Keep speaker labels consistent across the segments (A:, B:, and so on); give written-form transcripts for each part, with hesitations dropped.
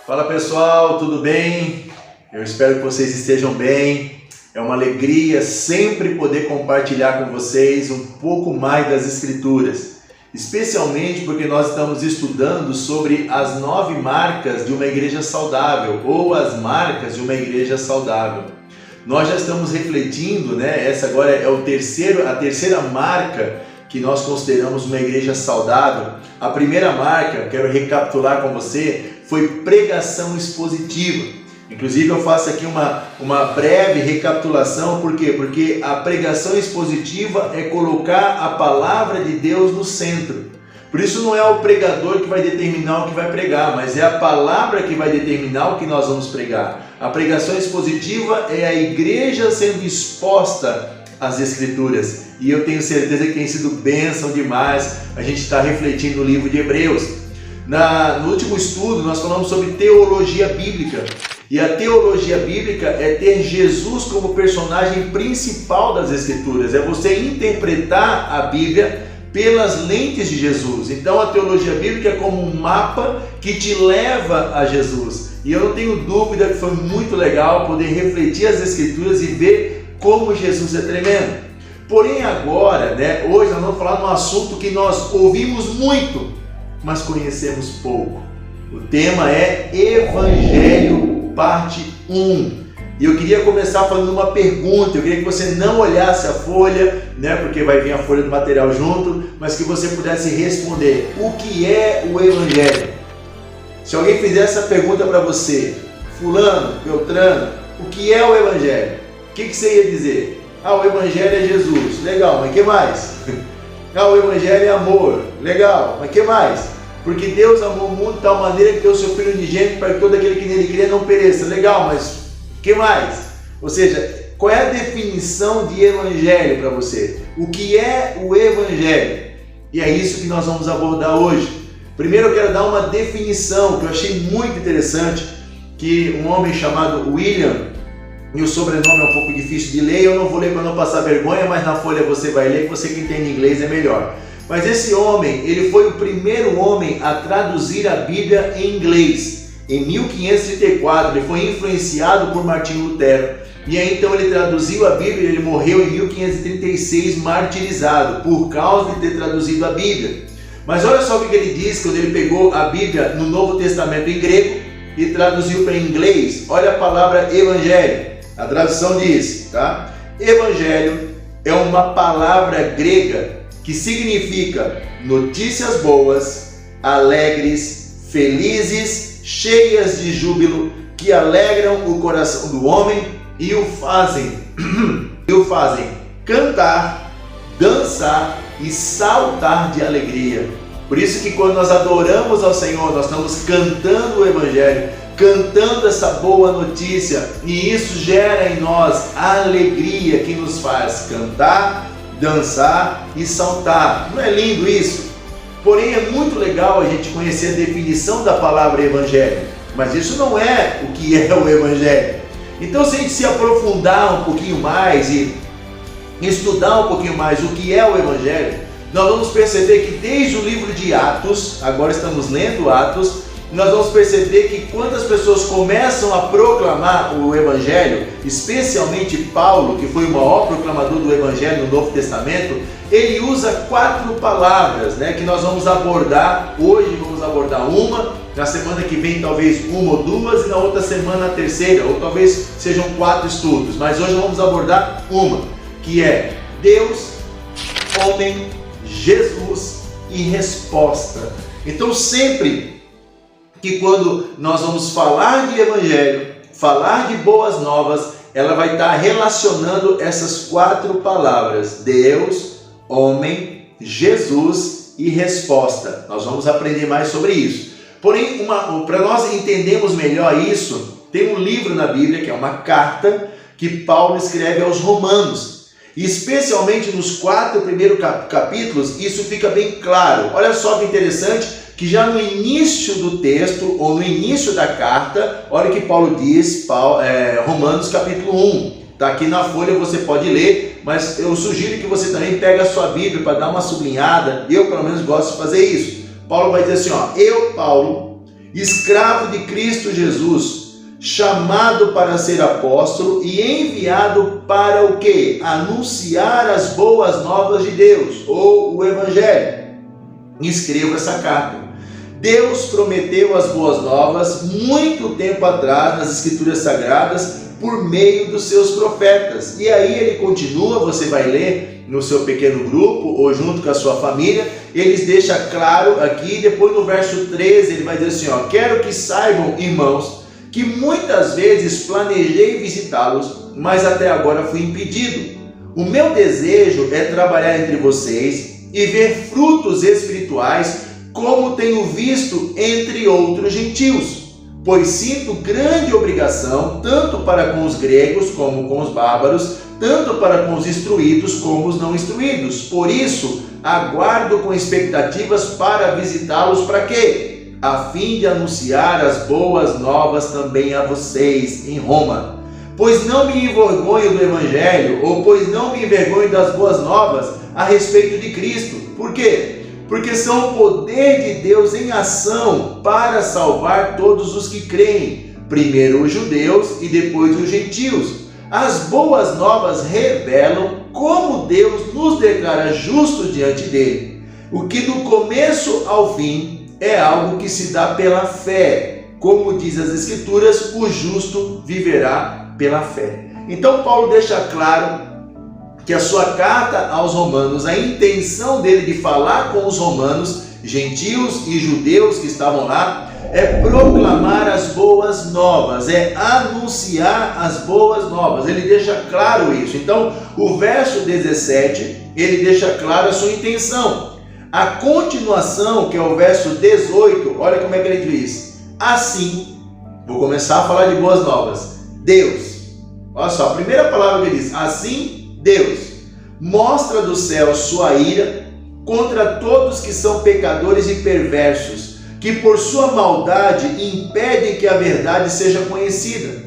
A: Fala pessoal, tudo bem? Eu espero que vocês estejam bem. É uma alegria sempre poder compartilhar com vocês um pouco mais das Escrituras, especialmente porque nós estamos estudando sobre as 9 marcas de uma igreja saudável, ou as marcas de uma igreja saudável. Nós já estamos refletindo, essa agora é a terceira marca que nós consideramos uma igreja saudável. A primeira marca, quero recapitular com você, foi pregação expositiva. Inclusive eu faço aqui uma breve recapitulação, por quê? Porque a pregação expositiva é colocar a palavra de Deus no centro. Por isso não é o pregador que vai determinar o que vai pregar, mas é a palavra que vai determinar o que nós vamos pregar. A pregação expositiva é a igreja sendo exposta às Escrituras. E eu tenho certeza que tem sido bênção demais a gente estar refletindo no livro de Hebreus. No último estudo nós falamos sobre teologia bíblica. E a teologia bíblica é ter Jesus como personagem principal das Escrituras. É você interpretar a Bíblia pelas lentes de Jesus. Então a teologia bíblica é como um mapa que te leva a Jesus. E eu não tenho dúvida que foi muito legal poder refletir as Escrituras e ver como Jesus é tremendo. Porém agora, hoje nós vamos falar de um assunto que nós ouvimos muito, mas conhecemos pouco. O tema é Evangelho, parte 1. E eu queria começar fazendo uma pergunta. Eu queria que você não olhasse a folha, porque vai vir a folha do material junto, mas que você pudesse responder: o que é o Evangelho? Se alguém fizer essa pergunta para você, fulano, beltrano, o que é o Evangelho? O que você ia dizer? O Evangelho é Jesus. Legal, mas o que mais? O Evangelho é amor. Legal, mas o que mais? Porque Deus amou o mundo de tal maneira que deu o seu Filho unigênito para que todo aquele que nele crê não pereça. Legal, mas o que mais? Ou seja, qual é a definição de Evangelho para você? O que é o Evangelho? E é isso que nós vamos abordar hoje. Primeiro eu quero dar uma definição que eu achei muito interessante, que um homem chamado William, e o sobrenome é um pouco difícil de ler, eu não vou ler para não passar vergonha, mas na folha você vai ler, que você que entende inglês é melhor. Mas esse homem, ele foi o primeiro homem a traduzir a Bíblia em inglês. Em 1534, ele foi influenciado por Martinho Lutero. E aí então ele traduziu a Bíblia, ele morreu em 1536 martirizado, por causa de ter traduzido a Bíblia. Mas olha só o que ele diz quando ele pegou a Bíblia no Novo Testamento em grego e traduziu para inglês. Olha a palavra Evangelho. A tradução diz, Evangelho é uma palavra grega que significa notícias boas, alegres, felizes, cheias de júbilo, que alegram o coração do homem e o fazem cantar, dançar e saltar de alegria. Por isso que quando nós adoramos ao Senhor, nós estamos cantando o Evangelho, cantando essa boa notícia, e isso gera em nós a alegria que nos faz cantar, dançar e saltar. Não é lindo isso? Porém é muito legal a gente conhecer a definição da palavra Evangelho, mas isso não é o que é o Evangelho. Então, se a gente se aprofundar um pouquinho mais e estudar um pouquinho mais o que é o Evangelho, nós vamos perceber que desde o livro de Atos, agora estamos lendo Atos, nós vamos perceber que quando as pessoas começam a proclamar o Evangelho, especialmente Paulo, que foi o maior proclamador do Evangelho no Novo Testamento, ele usa 4 palavras, que nós vamos abordar. Hoje vamos abordar uma, na semana que vem talvez uma ou duas, e na outra semana a terceira, ou talvez sejam 4 estudos, mas hoje vamos abordar uma, que é Deus, homem, Jesus e resposta. Então sempre que quando nós vamos falar de Evangelho, falar de boas novas, ela vai estar relacionando essas 4 palavras: Deus, homem, Jesus e resposta. Nós vamos aprender mais sobre isso. Porém, para nós entendermos melhor isso, tem um livro na Bíblia, que é uma carta, que Paulo escreve aos Romanos. E especialmente nos 4 primeiros capítulos, isso fica bem claro. Olha só que interessante, que já no início do texto, ou no início da carta, olha o que Paulo diz, Romanos capítulo 1. Está aqui na folha, você pode ler, mas eu sugiro que você também pegue a sua Bíblia para dar uma sublinhada. Eu, pelo menos, gosto de fazer isso. Paulo vai dizer assim, eu, Paulo, escravo de Cristo Jesus, chamado para ser apóstolo e enviado para o quê? Anunciar as boas novas de Deus, ou o Evangelho. Escrevo essa carta. Deus prometeu as boas novas muito tempo atrás nas Escrituras Sagradas por meio dos seus profetas. E aí ele continua, você vai ler no seu pequeno grupo ou junto com a sua família, eles deixam claro aqui, depois no verso 13 ele vai dizer assim, quero que saibam, irmãos, que muitas vezes planejei visitá-los, mas até agora fui impedido. O meu desejo é trabalhar entre vocês e ver frutos espirituais, como tenho visto entre outros gentios, pois sinto grande obrigação, tanto para com os gregos como com os bárbaros, tanto para com os instruídos como os não instruídos. Por isso, aguardo com expectativas para visitá-los, para quê? A fim de anunciar as boas novas também a vocês em Roma. Pois não me envergonho do Evangelho, ou pois não me envergonho das boas novas a respeito de Cristo. Por quê? Porque são o poder de Deus em ação para salvar todos os que creem, primeiro os judeus e depois os gentios. As boas novas revelam como Deus nos declara justos diante dele, o que do começo ao fim é algo que se dá pela fé. Como diz as Escrituras, o justo viverá pela fé. Então Paulo deixa claro que a sua carta aos romanos, a intenção dele de falar com os romanos, gentios e judeus que estavam lá, é proclamar as boas novas, é anunciar as boas novas. Ele deixa claro isso. Então, o verso 17, ele deixa claro a sua intenção. A continuação, que é o verso 18, olha como é que ele diz. Assim, vou começar a falar de boas novas. Deus, olha só, a primeira palavra que ele diz, assim, Deus mostra do céu sua ira contra todos que são pecadores e perversos, que por sua maldade impedem que a verdade seja conhecida.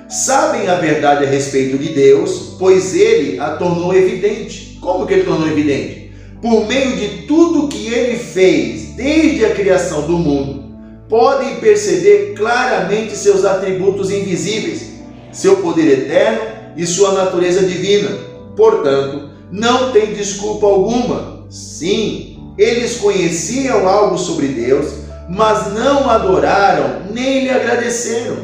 A: Sabem a verdade a respeito de Deus, pois ele a tornou evidente. Como que ele tornou evidente? Por meio de tudo que ele fez desde a criação do mundo, podem perceber claramente seus atributos invisíveis, seu poder eterno e sua natureza divina. Portanto, não tem desculpa alguma. Sim, eles conheciam algo sobre Deus, mas não adoraram nem lhe agradeceram.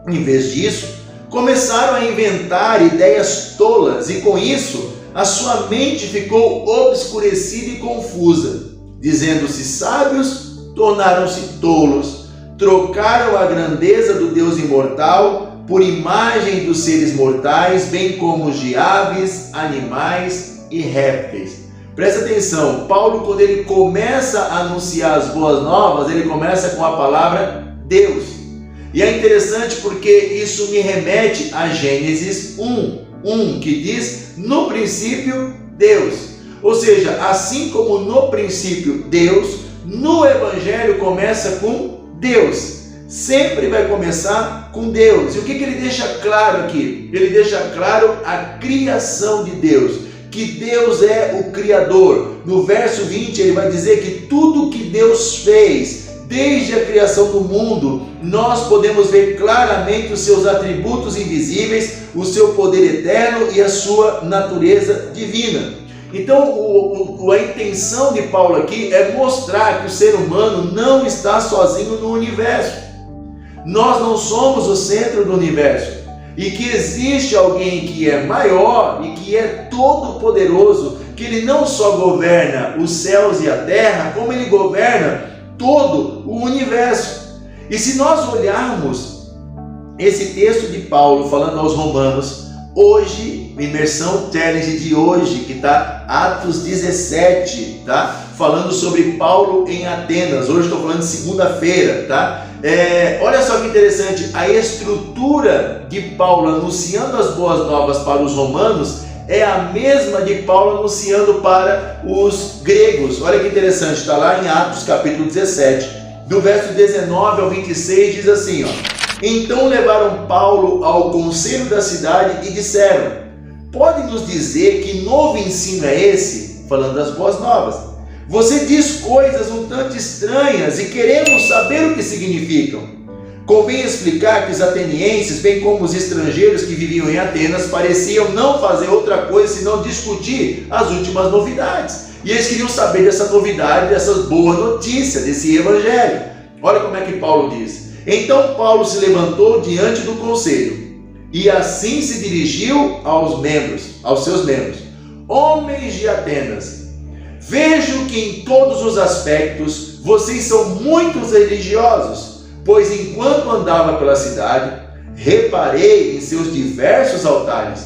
A: Em vez disso, começaram a inventar ideias tolas e com isso a sua mente ficou obscurecida e confusa. Dizendo-se sábios, tornaram-se tolos, trocaram a grandeza do Deus imortal por imagem dos seres mortais, bem como os de aves, animais e répteis. Presta atenção, Paulo, quando ele começa a anunciar as boas novas, ele começa com a palavra Deus. E é interessante porque isso me remete a Gênesis 1, que diz, no princípio, Deus. Ou seja, assim como no princípio Deus, no Evangelho começa com Deus. Sempre vai começar com Deus. E o que ele deixa claro aqui? Ele deixa claro a criação de Deus, que Deus é o Criador. No verso 20 ele vai dizer que tudo que Deus fez, desde a criação do mundo, nós podemos ver claramente os seus atributos invisíveis, o seu poder eterno e a sua natureza divina. Então, a intenção de Paulo aqui é mostrar que o ser humano não está sozinho no universo. Nós não somos o centro do universo e que existe alguém que é maior e que é todo poderoso, que ele não só governa os céus e a terra, como ele governa todo o universo. E se nós olharmos esse texto de Paulo falando aos romanos, hoje, imersão challenge de hoje, que está Atos 17, tá? Falando sobre Paulo em Atenas. Hoje estou falando de segunda-feira, tá? Olha só que interessante, a estrutura de Paulo anunciando as boas novas para os romanos é a mesma de Paulo anunciando para os gregos. Olha que interessante, está lá em Atos capítulo 17, do verso 19 ao 26, diz assim, ó. Então levaram Paulo ao conselho da cidade e disseram, pode nos dizer que novo ensino é esse? Falando das boas novas. Você diz coisas um tanto estranhas e queremos saber o que significam. Convém explicar que os atenienses, bem como os estrangeiros que viviam em Atenas, pareciam não fazer outra coisa senão discutir as últimas novidades. E eles queriam saber dessa novidade, dessa boa notícia, desse evangelho. Olha como é que Paulo diz. Então Paulo se levantou diante do conselho e assim se dirigiu aos seus membros. Homens de Atenas, vejo que em todos os aspectos vocês são muito religiosos, pois enquanto andava pela cidade, reparei em seus diversos altares.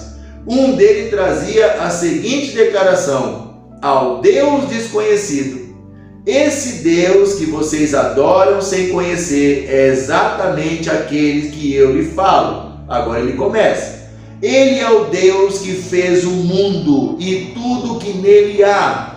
A: Um deles trazia a seguinte declaração: ao Deus desconhecido. Esse Deus que vocês adoram sem conhecer é exatamente aquele que eu lhe falo. Agora ele começa. Ele é o Deus que fez o mundo e tudo que nele há.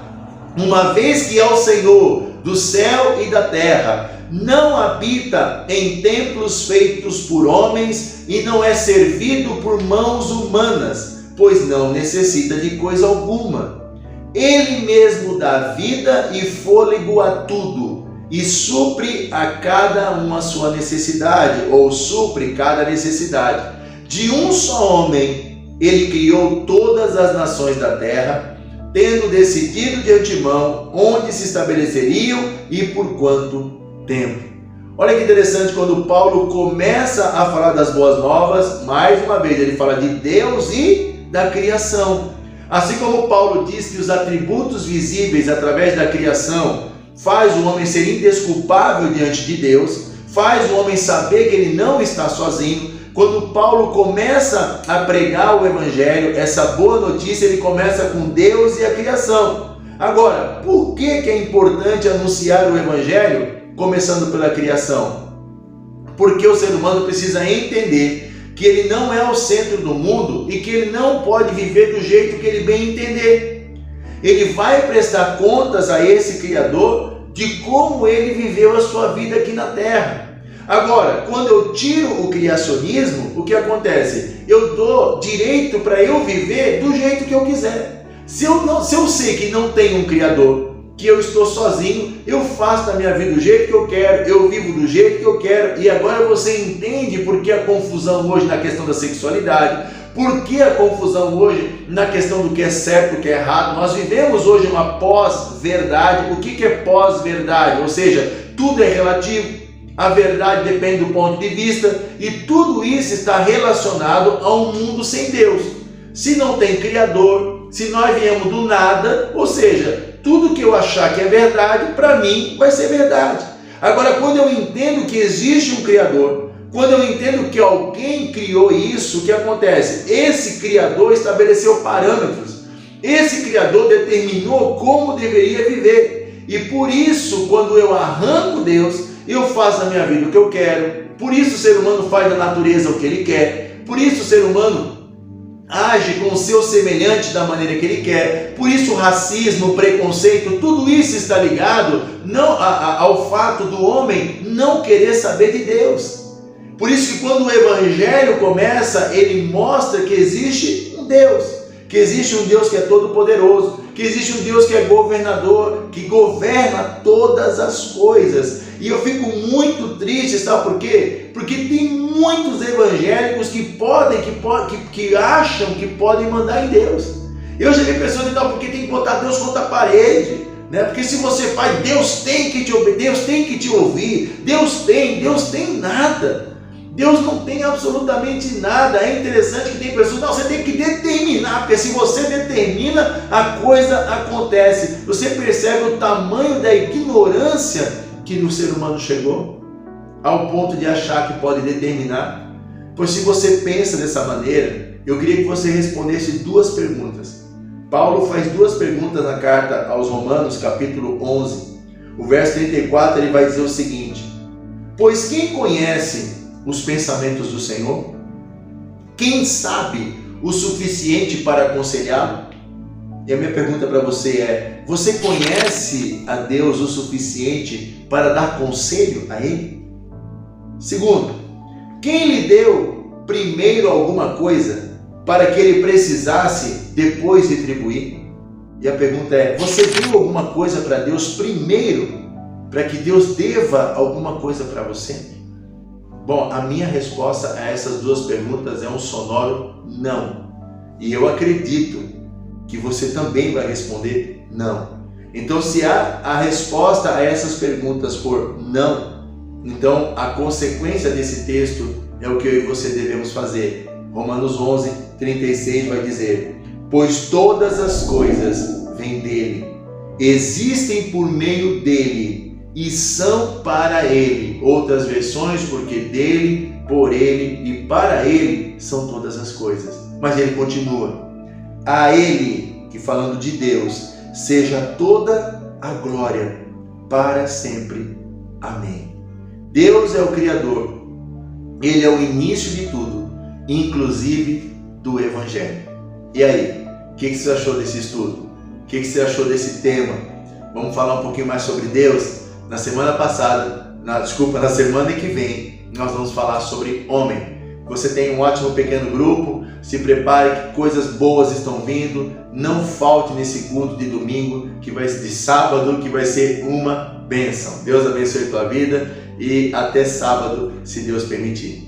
A: Uma vez que é o Senhor do céu e da terra, não habita em templos feitos por homens e não é servido por mãos humanas, pois não necessita de coisa alguma. Ele mesmo dá vida e fôlego a tudo e supre a cada uma sua necessidade, ou supre cada necessidade. De um só homem, ele criou todas as nações da terra, tendo decidido de antemão onde se estabeleceriam e por quanto tempo. Olha que interessante, quando Paulo começa a falar das boas novas, mais uma vez ele fala de Deus e da criação. Assim como Paulo diz que os atributos visíveis através da criação faz o homem ser indesculpável diante de Deus, faz o homem saber que ele não está sozinho. Quando Paulo começa a pregar o evangelho, essa boa notícia, ele começa com Deus e a criação. Agora, por que é importante anunciar o evangelho começando pela criação? Porque o ser humano precisa entender que ele não é o centro do mundo e que ele não pode viver do jeito que ele bem entender. Ele vai prestar contas a esse Criador de como ele viveu a sua vida aqui na Terra. Agora, quando eu tiro o criacionismo, o que acontece? Eu dou direito para eu viver do jeito que eu quiser. Se eu sei que não tem um Criador, que eu estou sozinho, eu faço da minha vida do jeito que eu quero, eu vivo do jeito que eu quero. E agora você entende por que a confusão hoje na questão da sexualidade, por que a confusão hoje na questão do que é certo e o que é errado. Nós vivemos hoje uma pós-verdade. O que é pós-verdade? Ou seja, tudo é relativo, a verdade depende do ponto de vista, e tudo isso está relacionado a um mundo sem Deus. Se não tem Criador, se nós viemos do nada, ou seja, tudo que eu achar que é verdade, para mim vai ser verdade. Agora, quando eu entendo que existe um Criador, quando eu entendo que alguém criou isso, o que acontece? Esse Criador estabeleceu parâmetros. Esse Criador determinou como deveria viver. E por isso, quando eu arranco Deus, eu faço na minha vida o que eu quero. Por isso o ser humano faz da natureza o que ele quer. Por isso o ser humano age com o seu semelhante da maneira que ele quer. Por isso o racismo, o preconceito, tudo isso está ligado ao fato do homem não querer saber de Deus. Por isso que quando o evangelho começa, ele mostra que existe um Deus, que existe um Deus que é todo poderoso, que existe um Deus que é governador, que governa todas as coisas. E eu fico muito triste, sabe por quê? Porque tem muitos evangélicos que acham que podem mandar em Deus. Eu já vi pessoas dizendo, porque tem que botar Deus contra a parede, né? Porque se você faz, Deus tem que te obedecer, Deus tem que te ouvir, Deus tem nada. Deus não tem absolutamente nada. É interessante que tem pessoas, não, você tem que determinar, porque se você determina, a coisa acontece. Você percebe o tamanho da ignorância que o ser humano chegou ao ponto de achar que pode determinar? Pois se você pensa dessa maneira, eu queria que você respondesse duas perguntas. Paulo faz duas perguntas na carta aos Romanos, capítulo 11. O verso 34, ele vai dizer o seguinte: pois quem conhece os pensamentos do Senhor? Quem sabe o suficiente para aconselhá-lo? E a minha pergunta para você é: você conhece a Deus o suficiente para dar conselho a Ele? Segundo, quem lhe deu primeiro alguma coisa para que Ele precisasse depois retribuir? E a pergunta é: você deu alguma coisa para Deus primeiro, para que Deus deva alguma coisa para você? Bom, a minha resposta a essas duas perguntas é um sonoro não. E eu acredito que você também vai responder não. Então, se a resposta a essas perguntas for não, então a consequência desse texto é o que eu e você devemos fazer. Romanos 11, 36 vai dizer: pois todas as coisas vêm dele, existem por meio dele e são para ele. Outras versões: porque dele, por ele e para ele são todas as coisas. Mas ele continua: a ele, que falando de Deus, seja toda a glória para sempre. Amém. Deus é o Criador, Ele é o início de tudo, inclusive do Evangelho. E aí, o que você achou desse estudo? O que você achou desse tema? Vamos falar um pouquinho mais sobre Deus? Na semana que vem, nós vamos falar sobre homem. Você tem um ótimo pequeno grupo, se prepare que coisas boas estão vindo, não falte nesse culto de domingo, de sábado, que vai ser uma bênção. Deus abençoe a tua vida e até sábado, se Deus permitir.